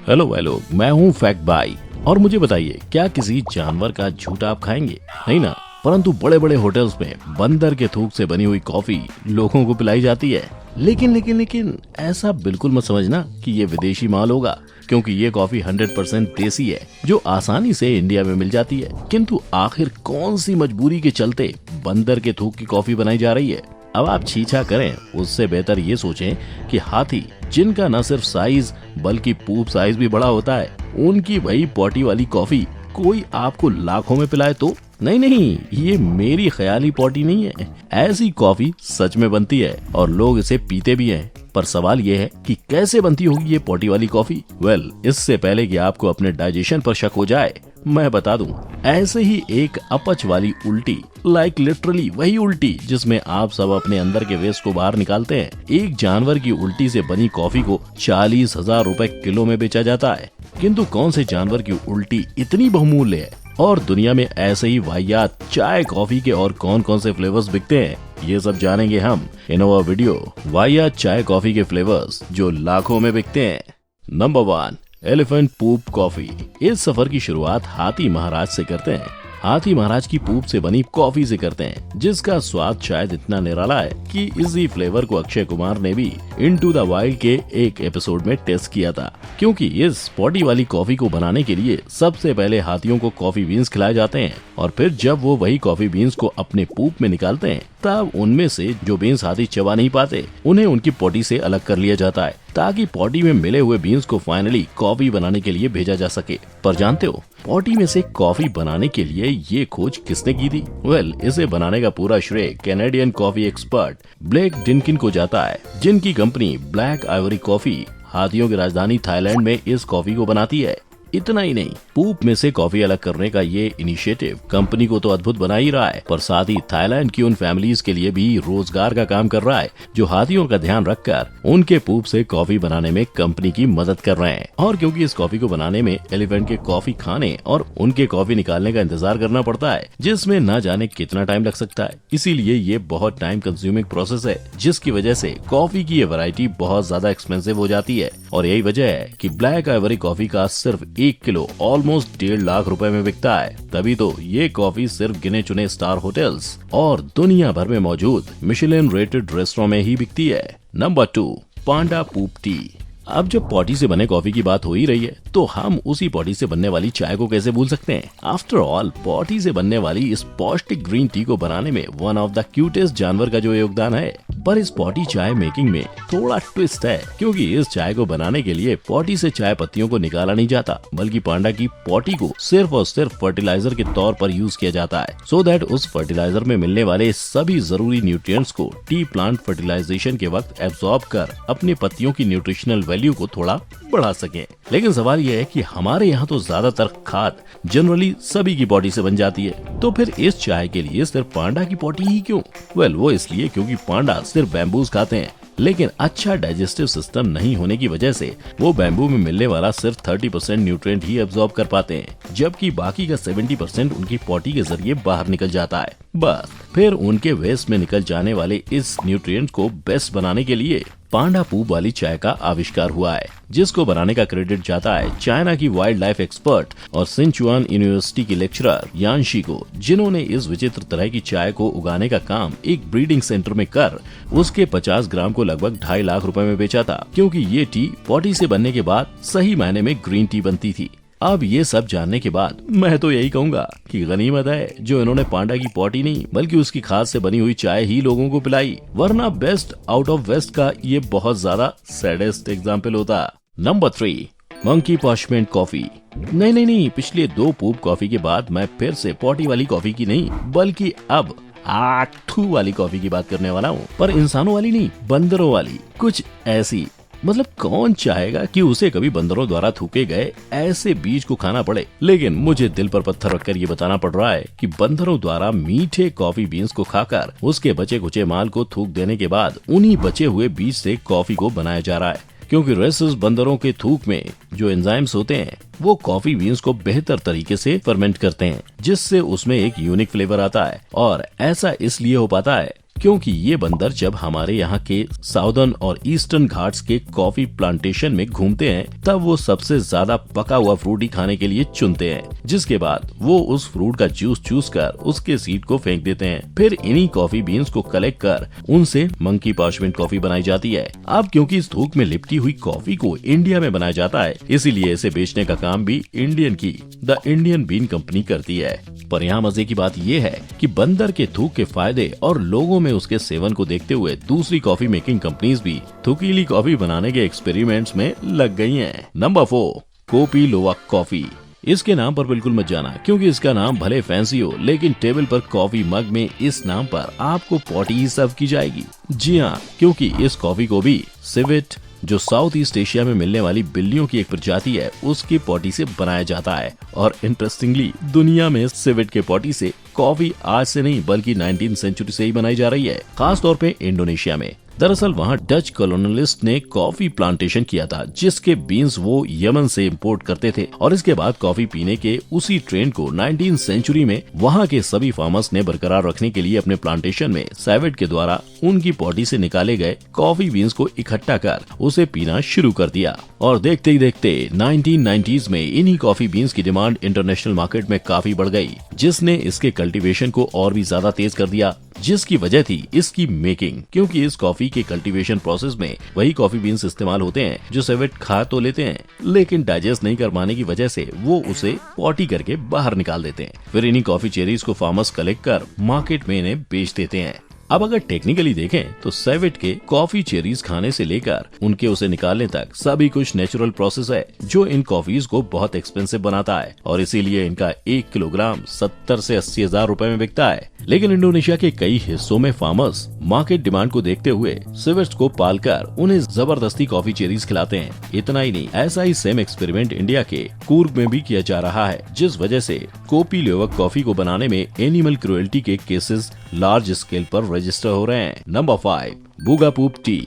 Hello भाई लोग, मैं हूँ फैक्ट बाई। और मुझे बताइए, क्या किसी जानवर का झूठा आप खाएंगे? नहीं ना। परंतु बड़े बड़े होटल्स में बंदर के थूक से बनी हुई कॉफी लोगों को पिलाई जाती है। लेकिन ऐसा बिल्कुल मत समझना कि ये विदेशी माल होगा, क्योंकि ये कॉफी 100% देसी है, जो आसानी से इंडिया में मिल जाती है। किंतु आखिर कौन सी मजबूरी के चलते बंदर के थूक की कॉफी बनाई जा रही है? अब आप छीछा करें, उससे बेहतर ये सोचें कि हाथी, जिनका न सिर्फ साइज बल्कि पूप साइज भी बड़ा होता है, उनकी वही पॉटी वाली कॉफी कोई आपको लाखों में पिलाए तो? नहीं, ये मेरी ख्याली पॉटी नहीं है। ऐसी कॉफी सच में बनती है और लोग इसे पीते भी हैं। पर सवाल ये है कि कैसे बनती होगी ये पॉटी वाली कॉफी? इससे पहले कि आपको अपने डाइजेशन पर शक हो जाए, मैं बता दूं, ऐसे ही एक अपच वाली उल्टी, लिटरली वही उल्टी जिसमें आप सब अपने अंदर के वेस्ट को बाहर निकालते हैं, एक जानवर की उल्टी से बनी कॉफी को 40,000 रुपए किलो में बेचा जाता है। किंतु कौन से जानवर की उल्टी इतनी बहुमूल्य है? और दुनिया में ऐसे ही वाहियात चाय कॉफी के और कौन कौन से फ्लेवर्स बिकते हैं, ये सब जानेंगे हम इन अवर वीडियो वाहियात चाय कॉफी के फ्लेवर्स जो लाखों में बिकते हैं। नंबर 1, एलिफेंट पूप कॉफी। इस सफर की शुरुआत हाथी महाराज से करते हैं। हाथी महाराज की पूप से बनी कॉफी से करते हैं, जिसका स्वाद शायद इतना निराला है कि इसी फ्लेवर को अक्षय कुमार ने भी इनटू द वाइल्ड के एक एपिसोड में टेस्ट किया था। क्योंकि इस पॉटी वाली कॉफी को बनाने के लिए सबसे पहले हाथियों को कॉफी बीन्स खिलाए जाते हैं, और फिर जब वो वही कॉफी बीन्स को अपने पूप में निकालते हैं, तब उनमें से जो बीन्स हाथी चबा नहीं पाते, उन्हें उनकी पॉटी से अलग कर लिया जाता है, ताकि पॉटी में मिले हुए बीन्स को फाइनली कॉफी बनाने के लिए भेजा जा सके। पर जानते हो, पॉटी में से कॉफी बनाने के लिए ये खोज किसने की थी? इसे बनाने का पूरा श्रेय कैनेडियन कॉफी एक्सपर्ट ब्लेक डिनकिन को जाता है, जिनकी कंपनी ब्लैक आइवरी कॉफी हाथियों की राजधानी थाईलैंड में इस कॉफी को बनाती है। इतना ही नहीं, पूप में से कॉफी अलग करने का ये इनिशिएटिव कंपनी को तो अद्भुत बना ही रहा है, पर साथ ही थाईलैंड की उन फैमिलीज के लिए भी रोजगार का काम कर रहा है, जो हाथियों का ध्यान रखकर उनके पूप से कॉफी बनाने में कंपनी की मदद कर रहे हैं। और क्योंकि इस कॉफी को बनाने में एलिफेंट के कॉफी खाने और उनके कॉफी निकालने का इंतजार करना पड़ता है, जिसमें न जाने कितना टाइम लग सकता है, इसीलिए ये बहुत टाइम कंज्यूमिंग प्रोसेस है, जिसकी वजह से कॉफी की ये वैरायटी बहुत ज्यादा एक्सपेंसिव हो जाती है। और यही वजह है कि ब्लैक आइवरी कॉफी का सिर्फ 1 किलो ऑलमोस्ट 1.5 लाख रुपए में बिकता है। तभी तो ये कॉफी सिर्फ गिने चुने स्टार होटल्स और दुनिया भर में मौजूद मिशेलिन रेटेड रेस्टोरेंट में ही बिकती है। नंबर 2, पांडा पूप टी। अब जब पॉटी से बने कॉफी की बात हो ही रही है, तो हम उसी पॉटी से बनने वाली चाय को कैसे भूल सकते हैं? आफ्टर ऑल, पॉटी से बनने वाली इस पौष्टिक ग्रीन टी को बनाने में वन ऑफ द क्यूटेस्ट जानवर का जो योगदान है। पर इस पॉटी चाय मेकिंग में थोड़ा ट्विस्ट है, क्योंकि इस चाय को बनाने के लिए पॉटी से चाय पत्तियों को निकाला नहीं जाता, बल्कि पांडा की पॉटी को सिर्फ और सिर्फ फर्टिलाइजर के तौर पर यूज किया जाता है, सो दैट उस फर्टिलाइजर में मिलने वाले सभी जरूरी न्यूट्रिएंट्स को टी प्लांट फर्टिलाइजेशन के वक्त एब्जॉर्ब कर अपनी पत्तियों की न्यूट्रिशनल वैल्यू को थोड़ा बढ़ा सके। लेकिन सवाल यह है कि हमारे यहाँ तो ज्यादातर खाद जनरली सभी की पॉटी से बन जाती है, तो फिर इस चाय के लिए सिर्फ पांडा की पॉटी ही क्यों? वो इसलिए क्योंकि पांडा सिर्फ बैम्बूज खाते हैं, लेकिन अच्छा डाइजेस्टिव सिस्टम नहीं होने की वजह से वो बैम्बू में मिलने वाला सिर्फ 30% न्यूट्रिएंट ही एब्जॉर्ब कर पाते हैं, जबकि बाकी का 70% उनकी पॉटी के जरिए बाहर निकल जाता है। बस फिर उनके वेस्ट में निकल जाने वाले इस न्यूट्रिएंट को बेस्ट बनाने के लिए पांडा पूप वाली चाय का आविष्कार हुआ है, जिसको बनाने का क्रेडिट जाता है चाइना की वाइल्ड लाइफ एक्सपर्ट और सिंचुआन यूनिवर्सिटी की लेक्चरर यानशी को, जिन्होंने इस विचित्र तरह की चाय को उगाने का काम एक ब्रीडिंग सेंटर में कर उसके 50 ग्राम को लगभग 2.5 लाख रुपए में बेचा था, क्योंकि ये टी पॉटी से बनने के बाद सही मायने में ग्रीन टी बनती थी। अब ये सब जानने के बाद मैं तो यही कहूंगा कि गनीमत है जो इन्होंने पांडा की पॉटी नहीं बल्कि उसकी खाद से बनी हुई चाय ही लोगों को पिलाई, वरना बेस्ट आउट ऑफ वेस्ट का ये बहुत ज्यादा सैडेस्ट एग्जाम्पल होता। Number 3, monkey parchment coffee. नहीं, पिछले 2 पूप कॉफी के बाद मैं फिर से पॉटी वाली कॉफी की नहीं, बल्कि अब आठू वाली कॉफी की बात करने वाला हूँ। पर इंसानों वाली नहीं, बंदरों वाली। कुछ ऐसी, मतलब कौन चाहेगा कि उसे कभी बंदरों द्वारा थूके गए ऐसे बीज को खाना पड़े? लेकिन मुझे दिल पर पत्थर रखकर ये बताना पड़ रहा है कि बंदरों द्वारा मीठे कॉफी बीन्स को खाकर उसके बचे कुचे माल को थूक देने के बाद उन्हीं बचे हुए बीज से कॉफी को बनाया जा रहा है, क्योंकि रेसस बंदरों के थूक में जो एंजाइम्स होते हैं वो कॉफी बीन्स को बेहतर तरीके से फर्मेंट करते हैं, जिससे उसमें एक यूनिक फ्लेवर आता है। और ऐसा इसलिए हो पाता है क्योंकि ये बंदर जब हमारे यहाँ के साउदर्न और ईस्टर्न घाट्स के कॉफी प्लांटेशन में घूमते हैं तब वो सबसे ज्यादा पका हुआ फ्रूट ही खाने के लिए चुनते हैं, जिसके बाद वो उस फ्रूट का जूस चूस कर उसके सीड को फेंक देते हैं। फिर इन्हीं कॉफी बीन्स को कलेक्ट कर उनसे मंकी पार्चमेंट कॉफी बनाई जाती है। अब क्योंकि इस थूक में लिपटी हुई कॉफी को इंडिया में बनाया जाता है, इसीलिए इसे बेचने का काम भी इंडियन की द इंडियन बीन कंपनी करती है। पर यहाँ मजे की बात ये है कि बंदर के थूक के फायदे और लोगों में उसके सेवन को देखते हुए दूसरी कॉफी मेकिंग कंपनीज भी थूकीली कॉफी बनाने के एक्सपेरिमेंट्स में लग गई हैं। Number 4, Kopi Luwak coffee. इसके नाम पर बिल्कुल मत जाना, क्योंकि इसका नाम भले फैंसी हो लेकिन टेबल पर कॉफी मग में इस नाम पर आपको पॉटी ही सर्व की जाएगी। जी हाँ, क्योंकि इस कॉफी को भी सिवेट, जो साउथ ईस्ट एशिया में मिलने वाली बिल्लियों की एक प्रजाति है, उसकी पॉटी से बनाया जाता है। और इंटरेस्टिंगली दुनिया में सिवेट के पॉटी से कॉफी आज से नहीं बल्कि 19वीं सेंचुरी से ही बनाई जा रही है, खास तौर पे इंडोनेशिया में। दरअसल वहाँ डच कॉलोनियलिस्ट ने कॉफी प्लांटेशन किया था, जिसके बीन्स वो यमन से इंपोर्ट करते थे, और इसके बाद कॉफी पीने के उसी ट्रेंड को 19वीं सेंचुरी में वहाँ के सभी फार्मर्स ने बरकरार रखने के लिए अपने प्लांटेशन में सैवेट के द्वारा उनकी पॉटी से निकाले गए कॉफी बीन्स को इकट्ठा कर उसे पीना शुरू कर दिया। और देखते ही देखते 1990s में इन्हीं कॉफी बीन्स की डिमांड इंटरनेशनल मार्केट में काफी बढ़ गई, जिसने इसके कल्टीवेशन को और भी ज्यादा तेज कर दिया, जिसकी वजह थी इसकी मेकिंग। क्योंकि इस कॉफी के कल्टीवेशन प्रोसेस में वही कॉफी बीन्स इस्तेमाल होते हैं जो सेवेट खा तो लेते हैं, लेकिन डाइजेस्ट नहीं कर पाने की वजह से वो उसे पॉटी करके बाहर निकाल देते हैं। फिर इन्हीं कॉफी चेरीज को फार्मर्स कलेक्ट कर मार्केट में इन्हें बेच देते हैं। अब अगर टेक्निकली देखें तो सेवेट के कॉफी चेरीज खाने से लेकर उनके उसे निकालने तक सभी कुछ नेचुरल प्रोसेस है, जो इन कॉफीज को बहुत एक्सपेंसिव बनाता है, और इसीलिए इनका 1 किलोग्राम 70 से 80 हजार रुपए में बिकता है। लेकिन इंडोनेशिया के कई हिस्सों में फार्मर्स मार्केट डिमांड को देखते हुए सिवेट्स को पालकर उन्हें जबरदस्ती कॉफी चेरीज खिलाते हैं। इतना ही नहीं, ऐसा ही सेम एक्सपेरिमेंट इंडिया के कूर्ग में भी किया जा रहा है, जिस वजह से कोपी लोवाक कॉफी को बनाने में एनिमल क्रुएल्टी के केसेस लार्ज स्केल पर रजिस्टर हो रहे हैं। नंबर 5, बुगापूप टी।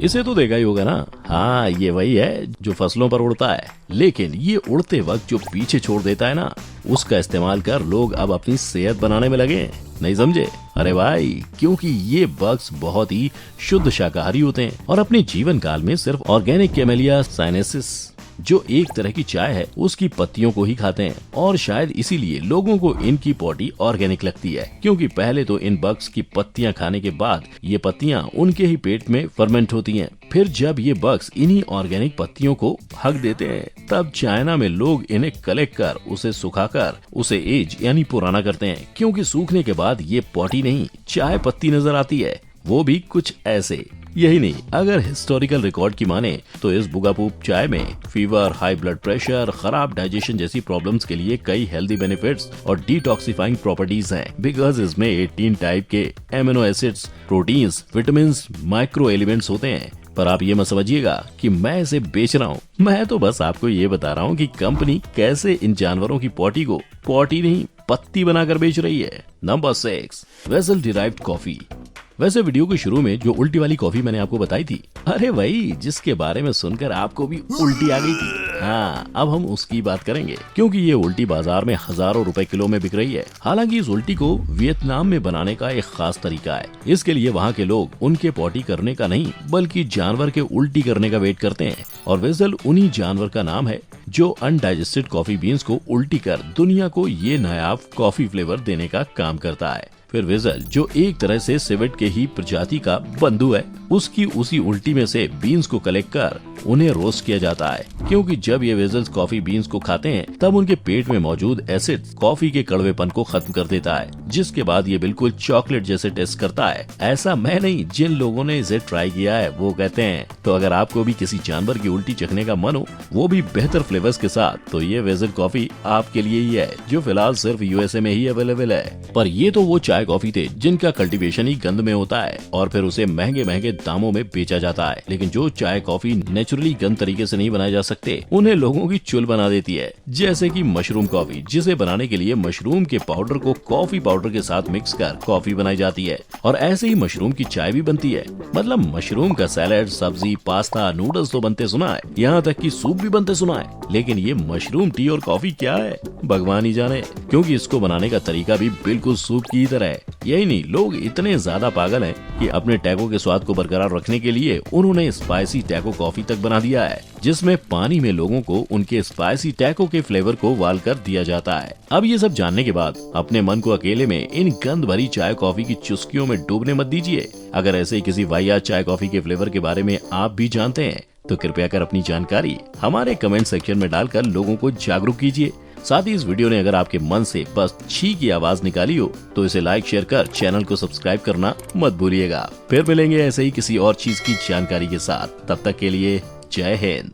इसे तो देखा ही होगा ना। हाँ, ये वही है जो फसलों पर उड़ता है, लेकिन ये उड़ते वक्त जो पीछे छोड़ देता है ना, उसका इस्तेमाल कर लोग अब अपनी सेहत बनाने में लगे हैं। नहीं समझे? अरे भाई, क्योंकि ये बग्स बहुत ही शुद्ध शाकाहारी होते हैं और अपने जीवन काल में सिर्फ ऑर्गेनिक कैमेलिया साइनेसिस, जो एक तरह की चाय है, उसकी पत्तियों को ही खाते हैं। और शायद इसीलिए लोगों को इनकी पॉटी ऑर्गेनिक लगती है, क्योंकि पहले तो इन बग्स की पत्तियां खाने के बाद ये पत्तियां उनके ही पेट में फर्मेंट होती हैं। फिर जब ये बग्स इन्हीं ऑर्गेनिक पत्तियों को हक देते हैं, तब चाइना में लोग इन्हें कलेक्ट कर उसे सुखाकर उसे एज यानी पुराना करते हैं, क्योंकि सूखने के बाद ये पॉटी नहीं चाय पत्ती नजर आती है, वो भी कुछ ऐसे। यही नहीं, अगर हिस्टोरिकल रिकॉर्ड की माने तो इस बुगापूप चाय में फीवर, हाई ब्लड प्रेशर, खराब डाइजेशन जैसी प्रॉब्लम्स के लिए कई हेल्दी बेनिफिट्स और डिटॉक्सिफाइंग प्रॉपर्टीज हैं, बिकॉज इसमें 18 टाइप के amino acids, proteins, vitamin, micro elements होते हैं। पर आप ये मत समझिएगा कि मैं इसे बेच रहा हूँ, मैं तो बस आपको ये बता रहा हूँ कि कंपनी कैसे इन जानवरों की पॉटी को पॉटी नहीं पत्ती बनाकर बेच रही है। Number 6, vessel derived coffee. वैसे वीडियो के शुरू में जो उल्टी वाली कॉफी मैंने आपको बताई थी, अरे वही जिसके बारे में सुनकर आपको भी उल्टी आ गई थी, हाँ, अब हम उसकी बात करेंगे, क्योंकि ये उल्टी बाजार में हजारों रुपए किलो में बिक रही है। हालांकि इस उल्टी को वियतनाम में बनाने का एक खास तरीका है। इसके लिए वहाँ के लोग उनके पॉटी करने का नहीं बल्कि जानवर के उल्टी करने का वेट करते हैं, और वेसल उन्हीं जानवर का नाम है जो अनडाइजेस्टेड कॉफी बीन्स को उल्टी कर दुनिया को ये नायाब कॉफी फ्लेवर देने का काम करता है। फिर वेसल, जो एक तरह से सिवेट के ही प्रजाति का बंधु है, उसकी उसी उल्टी में से बीन्स को कलेक्ट कर उन्हें रोस्ट किया जाता है, क्योंकि जब ये वेजल्स कॉफी बीन्स को खाते हैं तब उनके पेट में मौजूद एसिड कॉफी के कड़वेपन को खत्म कर देता है, जिसके बाद ये बिल्कुल चॉकलेट जैसे टेस्ट करता है। ऐसा मैं नहीं, जिन लोगों ने इसे ट्राई किया है वो कहते हैं। तो अगर आपको भी किसी जानवर की उल्टी चखने का मन हो, वो भी बेहतर फ्लेवर्स के साथ, तो ये वेसल कॉफी आपके लिए ही है, जो फिलहाल सिर्फ यूएसए में ही अवेलेबल है। पर ये तो वो चाय कॉफी थे जिनका कल्टीवेशन ही गंद में होता है और फिर उसे महंगे महंगे दामों में बेचा जाता है। लेकिन जो चाय कॉफी नेचुरली गंद तरीके से नहीं बनाए जा सकते, उन्हें लोगों की चुल बना देती है, जैसे कि मशरूम कॉफी, जिसे बनाने के लिए मशरूम के पाउडर को कॉफी पाउडर के साथ मिक्स कर कॉफी बनाई जाती है। और ऐसे ही मशरूम की चाय भी बनती है। मतलब मशरूम का सैलेड, सब्जी, पास्ता, नूडल्स तो बनते सुना है, यहाँ तक कि सूप भी बनते सुना है, लेकिन ये मशरूम टी और कॉफी क्या है, भगवान ही जाने, क्योंकि इसको बनाने का तरीका भी बिल्कुल सूप की तरह है। यही नहीं, लोग इतने ज्यादा पागल हैं कि अपने टैको के स्वाद को बरकरार रखने के लिए उन्होंने स्पाइसी टैको कॉफी तक बना दिया है, जिसमें पानी में लोगों को उनके स्पाइसी टैको के फ्लेवर को उबाल कर दिया जाता है। अब ये सब जानने के बाद अपने मन को अकेले में इन गंद भरी चाय कॉफी की चुस्कियों में डूबने मत दीजिए। अगर ऐसे ही किसी वाहियात चाय कॉफी के फ्लेवर के बारे में आप भी जानते हैं तो कृपया कर अपनी जानकारी हमारे कमेंट सेक्शन में डालकर लोगों को जागरूक कीजिए। साथ ही इस वीडियो ने अगर आपके मन से बस छी की आवाज निकाली हो तो इसे लाइक शेयर कर चैनल को सब्सक्राइब करना मत भूलिएगा। फिर मिलेंगे ऐसे ही किसी और चीज की जानकारी के साथ, तब तक के लिए जय हिंद।